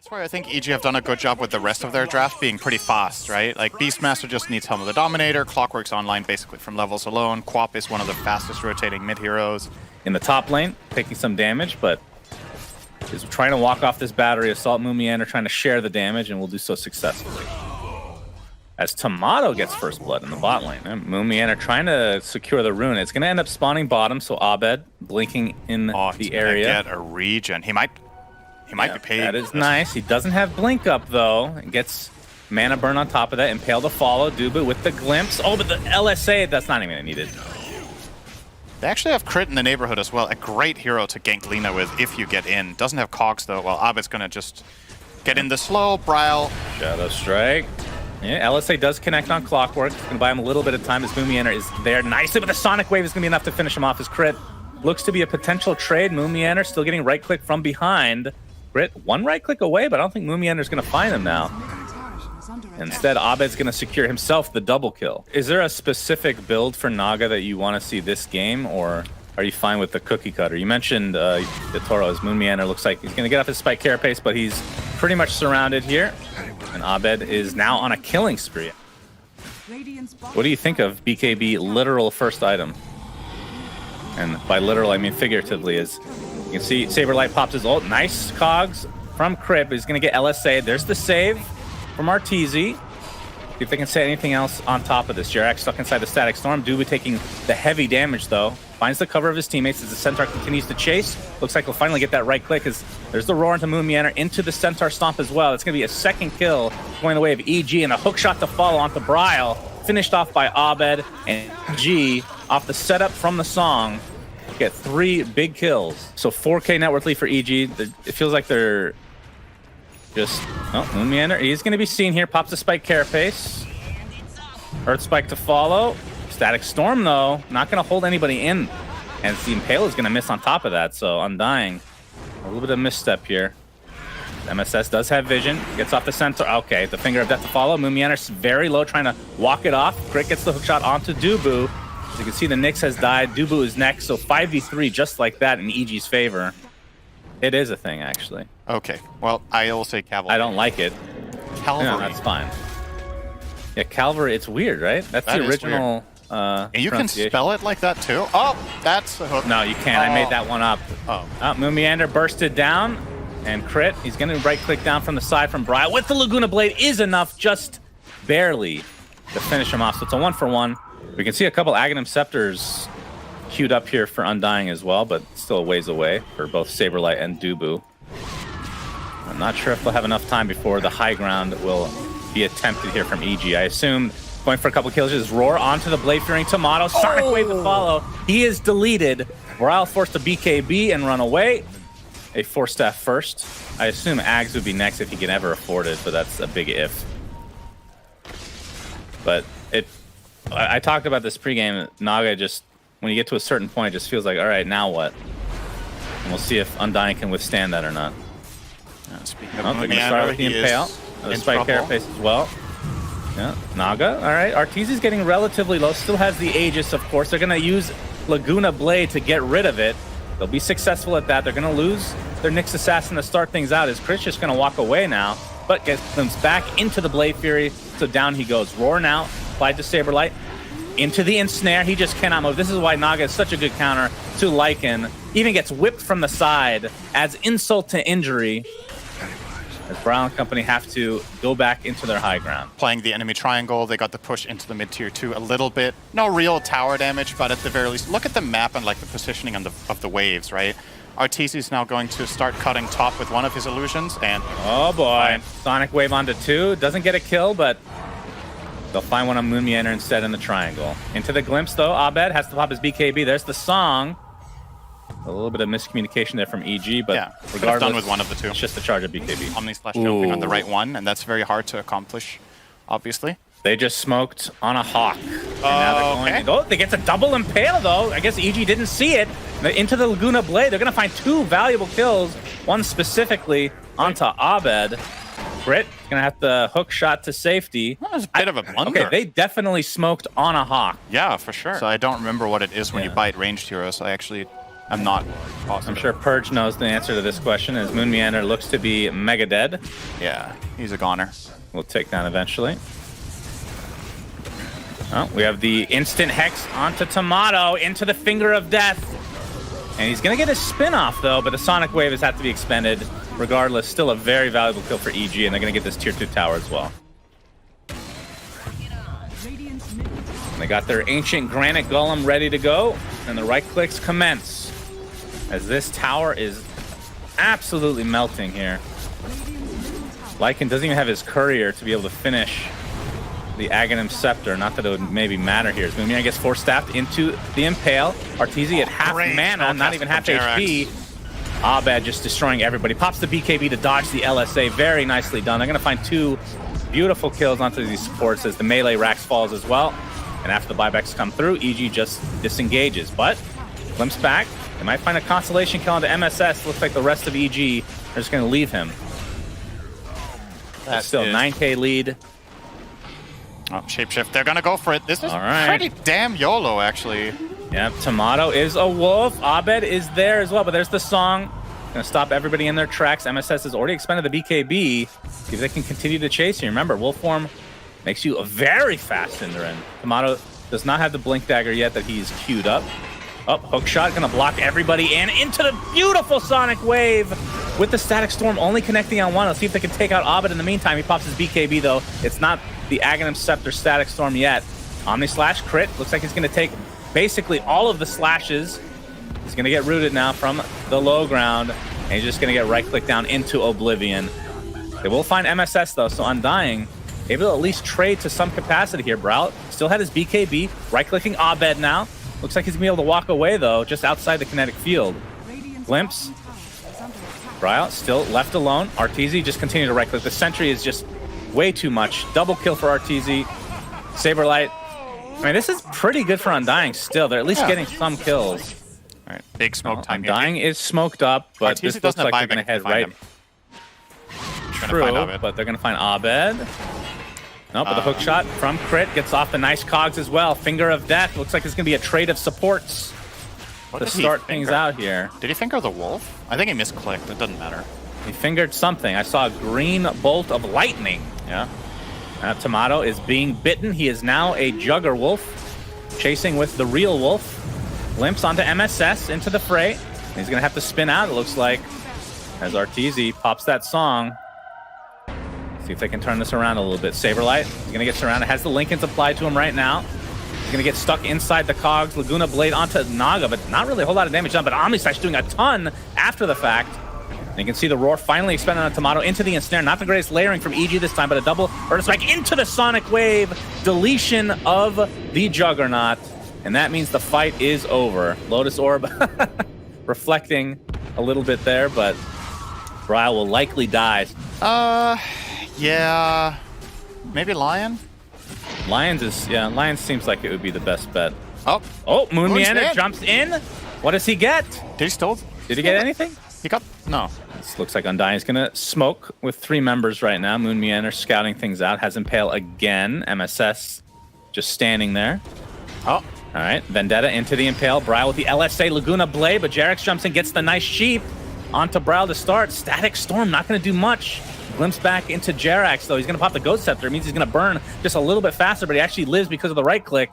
That's why I think EG have done a good job with the rest of their draft being pretty fast, right? Like Beastmaster just needs Helm of the Dominator, Clockwork's online basically from levels alone, Quap is one of the fastest rotating mid heroes. In the top lane, taking some damage, but is trying to walk off this battery. Assault Moomiander trying to share the damage, and will do so successfully. As Tomato gets first blood in the bot lane. Moomiander trying to secure the rune. It's going to end up spawning bottom, so Abed blinking in the area. Get a regen. He might be paid. That is nice. He doesn't have blink up though. And gets mana burn on top of that. Impale to follow. Dubu with the glimpse. Oh, but the LSA, that's not even needed. They actually have crit in the neighborhood as well. A great hero to gank Lina with if you get in. Doesn't have cogs though. Well, Abed's going to just get in the slow. Bryle. Shadow Strike. Yeah, LSA does connect on Clockwork. It's going to buy him a little bit of time as Moomiander is there nicely, but the Sonic Wave is going to be enough to finish him off his crit. Looks to be a potential trade. Moomiander still getting right click from behind. Crit one right click away, but I don't think Moomiander's going to find him now. Instead, Abed's going to secure himself the double kill. Is there a specific build for Naga that you want to see this game, or are you fine with the cookie cutter? You mentioned the Toro as Moomiander looks like he's going to get off his spike carapace, but he's pretty much surrounded here. And Abed is now on a killing spree. What do you think of BKB literal first item? And by literal, I mean figuratively. As you can see, Saberlight pops his ult. Nice cogs from Crip. He's going to get LSA. There's the save from Arteezy. See if they can say anything else on top of this. Jarak stuck inside the Static Storm. Dubu taking the heavy damage, though. Finds the cover of his teammates as the Centaur continues to chase. Looks like he'll finally get that right click as there's the roar into Moomiander into the Centaur Stomp as well. It's going to be a second kill going the way of EG and a hook shot to follow onto Bryle. Finished off by Abed and G off the setup from the song. Get 3 big kills. So 4K net worth lead for EG. It feels like they're just... Oh, Moomiander. He's going to be seen here. Pops a Spike Carapace. Earth Spike to follow. Static Storm, though, not going to hold anybody in. And the Impale is going to miss on top of that. So Undying, a little bit of misstep here. MSS does have vision. Gets off the Centaur. Okay, the Finger of Death to follow. Moomiander's very low, trying to walk it off. Crit gets the hookshot onto Dubu. As you can see, the Nyx has died. Dubu is next. So 5v3 just like that in EG's favor. It is a thing, actually. Okay, well, I will say Cavalry. I don't like it. Cavalry. No, that's fine. Yeah, Calvary, it's weird, right? That's the original... and you can spell it like that too? Oh, that's a hook. No, you can't. I made that one up. Oh. Moomiander bursted down and crit. He's going to right click down from the side from Bryle with the Laguna Blade is enough, just barely, to finish him off. So it's a 1-for-1. We can see a couple Aghanim Scepters queued up here for Undying as well, but still a ways away for both Saberlight and Dubu. I'm not sure if they'll have enough time before the high ground will be attempted here from EG. I assume going for a couple kills is Roar onto the Blade Fearing Tomato. Sonic Wave to follow. He is deleted. Bryle forced to BKB and run away. A 4-staff first. I assume Ags would be next if he can ever afford it, but that's a big if. But I talked about this pregame. Naga just, when you get to a certain point, it just feels like, all right, now what? And we'll see if Undying can withstand that or not. Speaking of they're going to start with the Impale. The Spike Carapace as well. Yeah, Naga. All right, Arteezy's getting relatively low. Still has the Aegis, of course. They're going to use Laguna Blade to get rid of it. They'll be successful at that. They're going to lose their Nyx Assassin to start things out. As Chris just going to walk away now, but gets them back into the Blade Fury. So down he goes. Roar now, applied to Saberlight. Into the Ensnare. He just cannot move. This is why Naga is such a good counter to Lycan. Even gets whipped from the side. Adds insult to injury. As Brown Company have to go back into their high ground. Playing the enemy triangle, they got the push into the mid-tier 2 a little bit. No real tower damage, but at the very least, look at the map and like the positioning of the waves, right? Arteezy's now going to start cutting top with one of his illusions, and... Oh boy, Sonic Wave onto 2. Doesn't get a kill, but they'll find one on Moomiander instead in the triangle. Into the glimpse, though. Abed has to pop his BKB. There's the song. A little bit of miscommunication there from EG, but yeah, regardless, done with one of the two. It's just a charge of BKB. Omni-slash jumping on the right one, and that's very hard to accomplish, obviously. They just smoked on a Hawk. And now they're going to go. They get a double Impale, though. I guess EG didn't see it. Into the Laguna Blade. They're going to find 2 valuable kills. One specifically onto Abed. Brit going to have the hook shot to safety. That was a bit of a blunder. Okay, they definitely smoked on a Hawk. Yeah, for sure. So I don't remember what it is when you bite ranged heroes. I actually I'm not positive. I'm sure Purge knows the answer to this question, as Moon Meander looks to be mega dead. Yeah, he's a goner. We'll take down eventually. Oh, we have the instant Hex onto Tomato, into the Finger of Death. And he's going to get his spin off, though, but the Sonic Wave has had to be expended. Regardless, still a very valuable kill for EG, and they're going to get this tier 2 tower as well. And they got their Ancient Granite Golem ready to go, and the right clicks commence. As this tower is absolutely melting here. Lycan doesn't even have his courier to be able to finish the Aghanim Scepter. Not that it would maybe matter here. Moomia gets force-staffed into the Impale. Arteezy at half mana, not even half HP. Abed just destroying everybody. Pops the BKB to dodge the LSA. Very nicely done. They're going to find 2 beautiful kills onto these supports as the melee Rax falls as well. And after the buybacks come through, EG just disengages. But glimpse back. They might find a consolation kill onto MSS. Looks like the rest of EG are just going to leave him. That's still 9k lead. Oh, shapeshift. They're going to go for it. This is right. Pretty damn YOLO, actually. Yeah, Tomato is a wolf. Abed is there as well, but there's the song. Gonna stop everybody in their tracks. MSS has already expended the BKB. See if they can continue to chase you. Remember, wolf form makes you a very fast SyndereN. Tomato does not have the blink dagger yet that he's queued up. Oh, hookshot gonna block everybody in into the beautiful Sonic Wave with the Static Storm only connecting on one. Let's see if they can take out Abed in the meantime. He pops his BKB though. It's not the Aghanim Scepter Static Storm yet. Omni Slash crit. Looks like he's gonna take basically all of the slashes. He's gonna get rooted now from the low ground, and he's just gonna get right-click down into Oblivion. They will find MSS though, so Undying able to at least trade to some capacity here. Brow still had his BKB, right-clicking Abed now. Looks like he's gonna be able to walk away though, just outside the kinetic field. Glimpse. Brow still left alone. Arteezy just continue to right-click. The sentry is just way too much. Double kill for Arteezy. Saberlight. I mean, this is pretty good for Undying still. They're at least getting some kills. All right, big smoke time. Undying is smoked up, but this looks like they're going to head right. True, but they're going to find Abed. No, but the hook shot from Crit gets off the nice cogs as well. Finger of Death. Looks like it's going to be a trade of supports to start things out here. Did he finger the wolf? I think he misclicked. It doesn't matter. He fingered something. I saw a green bolt of lightning. Yeah. Tomato is being bitten. He is now a Jugger Wolf, chasing with the real wolf. Glimpse onto MSS into the fray. He's going to have to spin out, it looks like, as Arteezy pops that song. See if they can turn this around a little bit. Saberlight, he's going to get surrounded. Has the Lincolns applied to him right now. He's going to get stuck inside the cogs. Laguna Blade onto Naga, but not really a whole lot of damage done. But Omnislash doing a ton after the fact. And you can see the Roar finally expended on Tomato into the Ensnare. Not the greatest layering from EG this time, but a double Earth Strike into the Sonic Wave. Deletion of the Juggernaut. And that means the fight is over. Lotus Orb reflecting a little bit there, but Brial will likely die. Yeah. Maybe Lion? Lions seems like it would be the best bet. Oh, Moon Meander jumps in. What does he get? Did he get anything? He got, no. This looks like Undying is going to smoke with 3 members right now. Moon Meander scouting things out. Has Impale again. MSS just standing there. Oh. All right. Vendetta into the Impale. Brial with the LSA Laguna Blade, but Jarex jumps in, gets the nice sheep onto Brial to start. Static Storm not going to do much. Glimpse back into Jerax, though. He's going to pop the Ghost Scepter. It means he's going to burn just a little bit faster, but he actually lives because of the right click.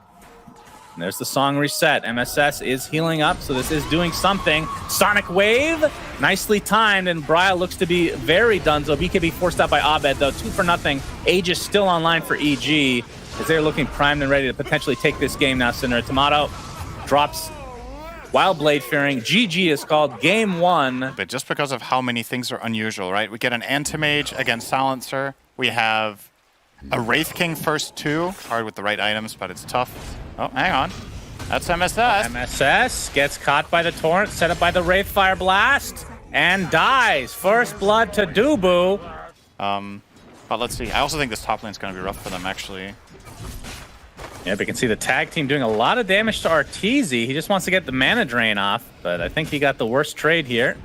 And there's the song reset. MSS is healing up, so this is doing something. Sonic Wave, nicely timed, and Brial looks to be very donezo. BKB forced out by Abed, though. 2 for nothing. Aegis still online for EG, as they're looking primed and ready to potentially take this game now. SyndereN Tomato drops Wild Blade Fearing. GG is called game 1. But just because of how many things are unusual, right? We get an Anti-Mage against Silencer. We have a Wraith King first 2. Hard with the right items, but it's tough. Oh, hang on. That's MSS. MSS gets caught by the Torrent, set up by the Wraith Fire Blast, and dies. First blood to Dubu. But let's see. I also think this top lane is going to be rough for them, actually. Yeah, but you can see the tag team doing a lot of damage to Arteezy. He just wants to get the mana drain off, but I think he got the worst trade here.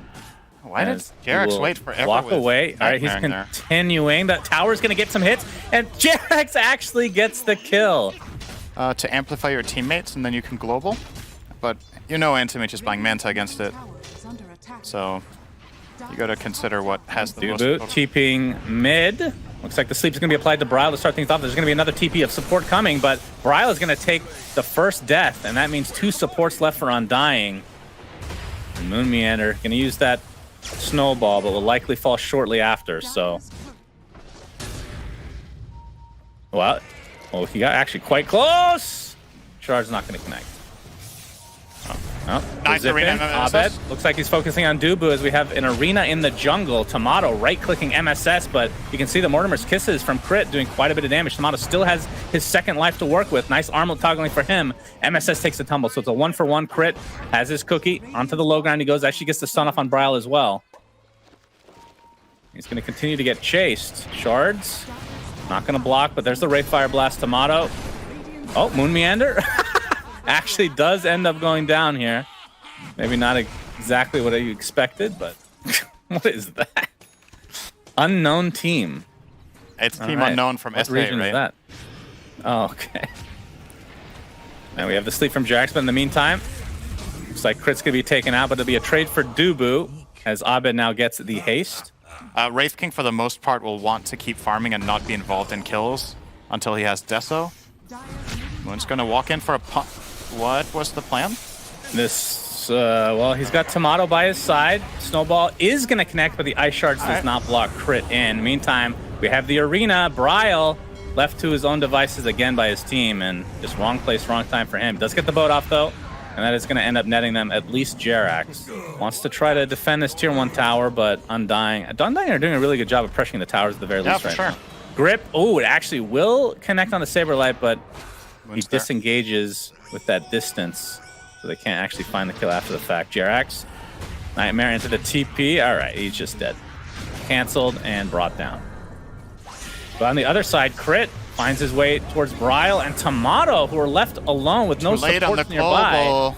Why did Jerax wait forever? Walk away. All right, he's continuing. The tower's going to get some hits, and Jerax actually gets the kill. To amplify your teammates, and then you can global. but you know Antimage is buying Manta against it. So you got to consider what has the most... Dubu TPing mid. Looks like the sleep is going to be applied to Bryle to start things off. There's going to be another TP of support coming, but Bryle is going to take the first death, and that means 2 supports left for Undying. And Moon Meander going to use that snowball, but will likely fall shortly after, so... Well, he got actually quite close. Shard's not going to connect. Oh, nice arena MSS. Abed looks like he's focusing on Dubu as we have an arena in the jungle. Tomato right-clicking MSS, but you can see the Mortimer's Kisses from Crit doing quite a bit of damage. Tomato still has his second life to work with. Nice armlet toggling for him. MSS takes a tumble, so it's a 1-for-1. Crit has his cookie. Onto the low ground he goes. Actually gets the stun off on Bryle as well. He's going to continue to get chased. Shards, not going to block, but there's the Wraithfire Blast. Tomato. Oh, Moon Meander. Actually does end up going down here. Maybe not exactly what you expected, but what is that? Unknown team. It's Team Unknown from SA, region right? Is that? Oh, okay. Now we have the sleep from Jax, but in the meantime, looks like Crit's going to be taken out, but it'll be a trade for Dubu as Abed now gets the haste. Wraith King, for the most part, will want to keep farming and not be involved in kills until he has Deso. Moon's going to walk in for a pump. What was the plan? Well, he's got Tomato by his side. Snowball is going to connect, but the Ice Shards does not block Crit in. Meantime, we have the arena. Bryle left to his own devices again by his team, and just wrong place, wrong time for him. Does get the boat off, though, and that is going to end up netting them at least Jerax. Wants to try to defend this Tier 1 tower, but Undying are doing a really good job of pressuring the towers at the very least right now. Grip, oh, it actually will connect on the Saberlight, but he disengages with that distance, so they can't actually find the kill after the fact. Jerax, Nightmare into the TP. All right, he's just dead. Canceled and brought down. But on the other side, Crit finds his way towards Bryle and Tomato, who are left alone with no support nearby.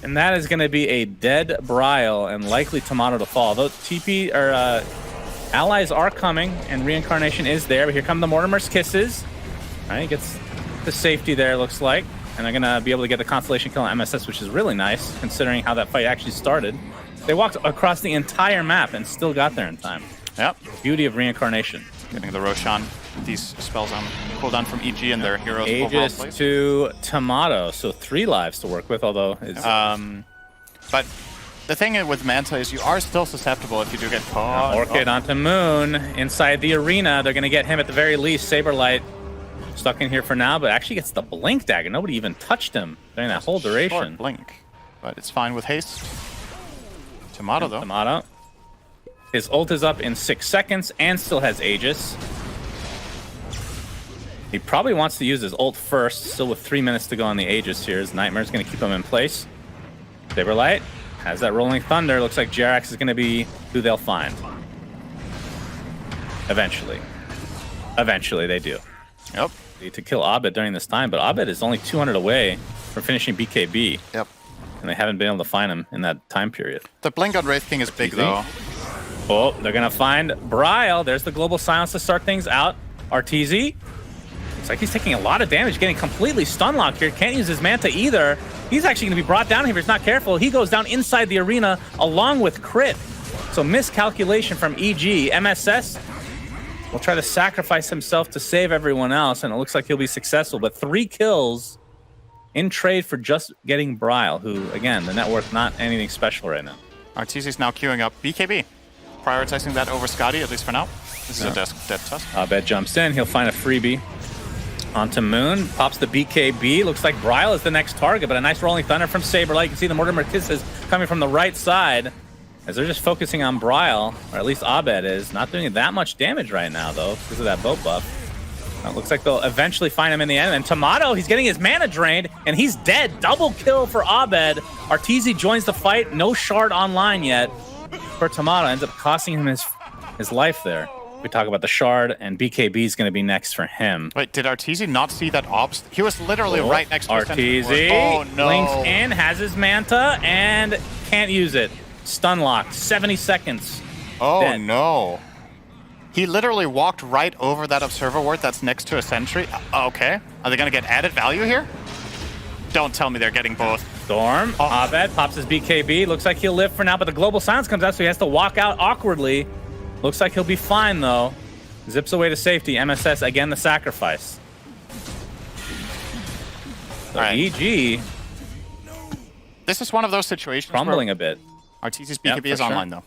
And that is going to be a dead Bryle and likely Tomato to fall. Though TP or allies are coming and reincarnation is there. But here come the Mortimer's Kisses. All right, gets the safety there, looks like. And they're going to be able to get the Constellation kill on MSS, which is really nice, considering how that fight actually started. They walked across the entire map and still got there in time. Yep. Beauty of reincarnation. Getting the Roshan, these spells on cooldown from EG and their heroes. Aegis to Tomato, so 3 lives to work with, although it's... But the thing with Manta is you are still susceptible if you do get caught. Orchid onto Moon inside the arena. They're going to get him at the very least. Saberlight stuck in here for now, but actually gets the Blink Dagger. Nobody even touched him during that whole duration. Short blink, but it's fine with haste. Tomato, though. Tomato. His ult is up in 6 seconds and still has Aegis. He probably wants to use his ult first, still with 3 minutes to go on the Aegis here. His Nightmare's going to keep him in place. Saberlight has that Rolling Thunder. Looks like Jerax is going to be who they'll find. Eventually. Eventually, they do. Yep. Need to kill Abed during this time, but Abed is only 200 away from finishing BKB. Yep. And they haven't been able to find him in that time period. The blink on Wraith King is big, though. Oh, they're going to find Bryle. There's the Global Silence to start things out. RTZ. Looks like he's taking a lot of damage, getting completely stun locked here. Can't use his Manta either. He's actually going to be brought down here if he's not careful. He goes down inside the arena along with Crit. So miscalculation from EG. MSS will try to sacrifice himself to save everyone else, and it looks like he'll be successful. But 3 kills in trade for just getting Bryle, who, again, the network, not anything special right now. RTZ's now queuing up BKB. Prioritizing that over Scotty, at least for now. This is a dead tusk. Abed jumps in. He'll find a freebie. Onto Moon. Pops the BKB. Looks like Bryle is the next target, but a nice Rolling Thunder from Saberlight. You can see the Mortimer Kisses coming from the right side as they're just focusing on Bryle, or at least Abed is. Not doing that much damage right now, though, because of that boat buff. It looks like they'll eventually find him in the end. And Tomato, he's getting his mana drained, and he's dead. Double kill for Abed. Arteezy joins the fight. No shard online yet for Tomato. Ends up costing him his life there. We talk about the shard, and BKB is going to be next for him. Wait, did Arteezy not see that ops? He was literally right next to Arteezy. Oh, no. Blinks in, has his Manta, and can't use it. Stun locked. 70 seconds. Oh, dead. no. He literally walked right over that observer ward that's next to a sentry. Okay. Are they going to get added value here? Don't tell me they're getting both. Storm, Abed pops his BKB. Looks like he'll live for now, but the Global Silence comes out, so he has to walk out awkwardly. Looks like he'll be fine, though. Zips away to safety. MSS, again, the sacrifice. So EG... This is one of those situations crumbling a bit. Arteezy's BKB is online, though.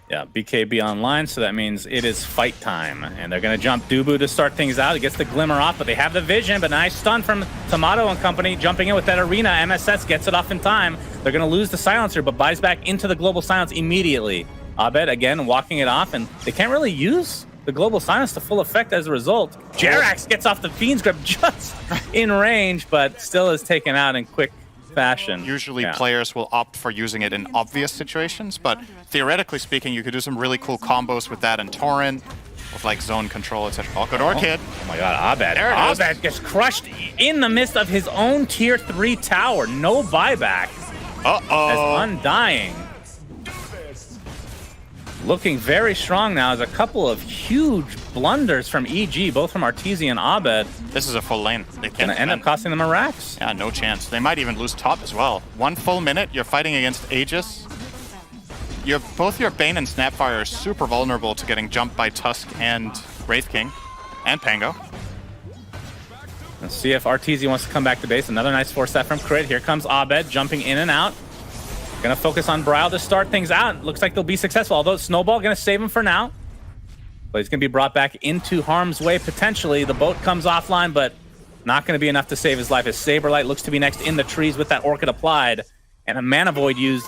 Yeah, BKB online, so that means it is fight time. And they're going to jump Dubu to start things out. He gets the glimmer off, but they have the vision. But nice stun from Tomato and company. Jumping in with that arena. MSS gets it off in time. They're going to lose the silencer, but buys back into the global silence immediately. Abed, again, walking it off, and they can't really use the global silence to full effect as a result. Jerax gets off the Fiend's Grip just in range, but still is taken out in quick fashion. Usually players will opt for using it in obvious situations, but theoretically speaking, you could do some really cool combos with that and Torrent, with like zone control, etc. Oh, good Orchid. Oh my god, Abed. Abed gets crushed in the midst of his own tier 3 tower. No buyback. As Undying. Looking very strong now as a couple of huge blunders from EG, both from Arteezy and Abed. This is a full lane. They can't end up costing them a Rax. Yeah, no chance. They might even lose top as well. 1 full minute, you're fighting against Aegis. Both your Bane and Snapfire are super vulnerable to getting jumped by Tusk and Wraith King and Pango. Let's see if Arteezy wants to come back to base. Another nice force set from Crit. Here comes Abed jumping in and out. Gonna focus on Bryle to start things out. Looks like they'll be successful, although Snowball gonna save him for now. But he's gonna be brought back into harm's way potentially. The boat comes offline, but not gonna be enough to save his life. His Saberlight looks to be next in the trees with that Orchid applied, and a Mana Void used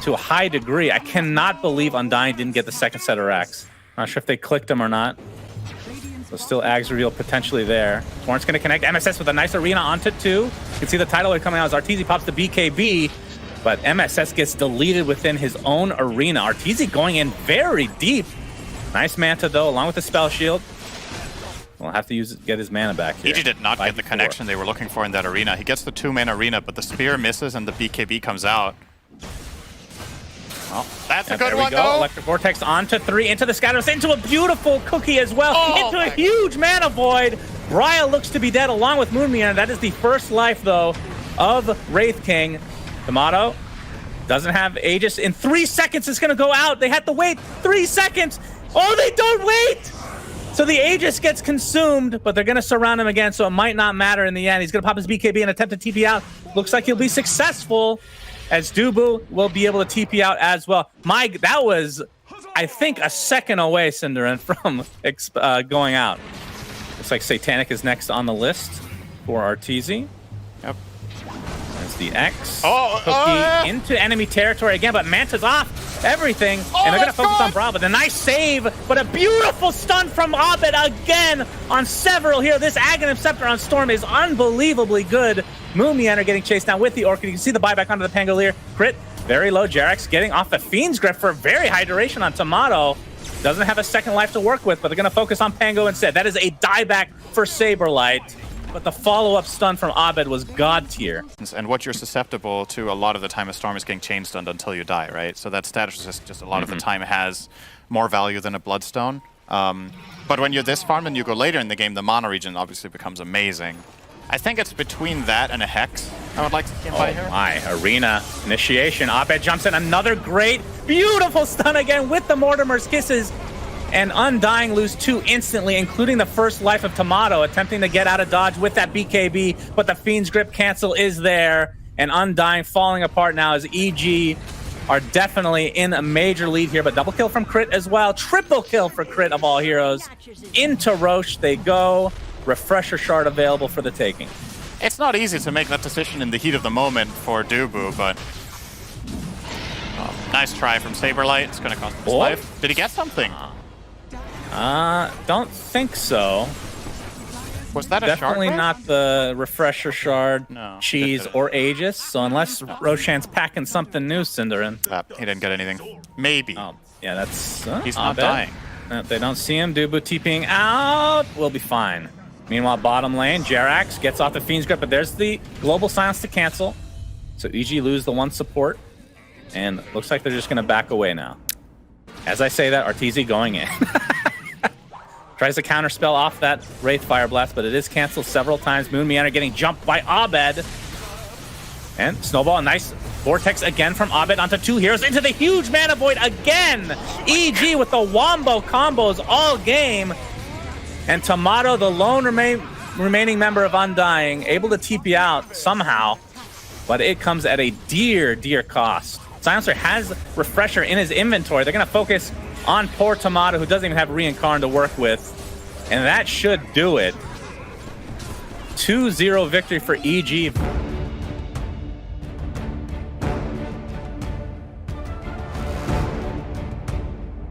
to a high degree. I cannot believe Undying didn't get the second set of racks. Not sure if they clicked him or not. So still Ag's reveal potentially there. Torrent's gonna connect MSS with a nice arena onto 2. You can see the tidal wave coming out as Arteezy pops the BKB. But MSS gets deleted within his own arena. Arteezy going in very deep. Nice Manta, though, along with the Spell Shield. We'll have to get his mana back here. EG did not get the connection they were looking for in that arena. He gets the 2-mana arena, but the Spear misses and the BKB comes out. Well, that's a good one, though. Electric Vortex onto 3, into the Scatters, into a beautiful cookie as well. Into a huge Mana Void. Bryle looks to be dead along with Moonmeaner. That is the first life, though, of Wraith King. Tomato doesn't have Aegis. In 3 seconds, it's going to go out. They had to wait 3 seconds. Oh, they don't wait! So the Aegis gets consumed, but they're going to surround him again, so it might not matter in the end. He's going to pop his BKB and attempt to TP out. Looks like he'll be successful, as Dubu will be able to TP out as well. That was, I think, a second away, SyndereN, from going out. Looks like Satanic is next on the list for Arteezy. Yep. The X cookie into enemy territory again, but Manta's off everything, and they're going to focus on Bravo. The nice save, but a beautiful stun from Abed again on several here. This Aghanim Scepter on Storm is unbelievably good. Moonmeaner getting chased down with the Orchid. You can see the buyback onto the Pangolier. Crit, very low. Jerax getting off the Fiend's Grip for a very high duration on Tomato. Doesn't have a second life to work with, but they're going to focus on Pango instead. That is a dieback for Saberlight. But the follow-up stun from Abed was god tier. And what you're susceptible to a lot of the time a Storm is getting chain stunned until you die, right? So that status resist just a lot of the time has more value than a Bloodstone. But when you're this farm and you go later in the game, the mana regen obviously becomes amazing. I think it's between that and a Hex I would like to see by here. My arena initiation. Abed jumps in. Another great, beautiful stun again with the Mortimer's Kisses. And Undying lose 2 instantly, including the first life of Tomato, attempting to get out of dodge with that BKB, but the Fiend's Grip cancel is there, and Undying falling apart now as EG are definitely in a major lead here, but double kill from Crit as well. Triple kill for Crit of all heroes. Into Roche they go. Refresher Shard available for the taking. It's not easy to make that decision in the heat of the moment for Dubu, but nice try from Saberlight. It's going to cost him his life. Did he get something? Don't think so. Was that a Definitely shard? Not the Refresher Shard, no, Cheese, or Aegis. So unless Roshan's packing something new, SyndereN. He didn't get anything. Maybe. Oh, yeah, that's... He's not dying. They don't see him. Dubu TPing out. We'll be fine. Meanwhile, bottom lane, Jerax gets off the Fiend's Grip, but there's the Global Silence to cancel. So EG lose the 1 support. And looks like they're just going to back away now. As I say that, Arteezy going in. Tries to counterspell off that Wraith Fire Blast, but it is canceled several times. Moonmeaner getting jumped by Abed. And Snowball, a nice Vortex again from Abed onto 2 heroes into the huge Mana Void again. EG with the Wombo combos all game. And Tomato, the lone remaining member of Undying, able to TP out somehow, but it comes at a dear cost. Silencer has Refresher in his inventory. They're going to focus on poor Tomato, who doesn't even have Reincarn to work with, and that should do it. 2-0 victory for EG.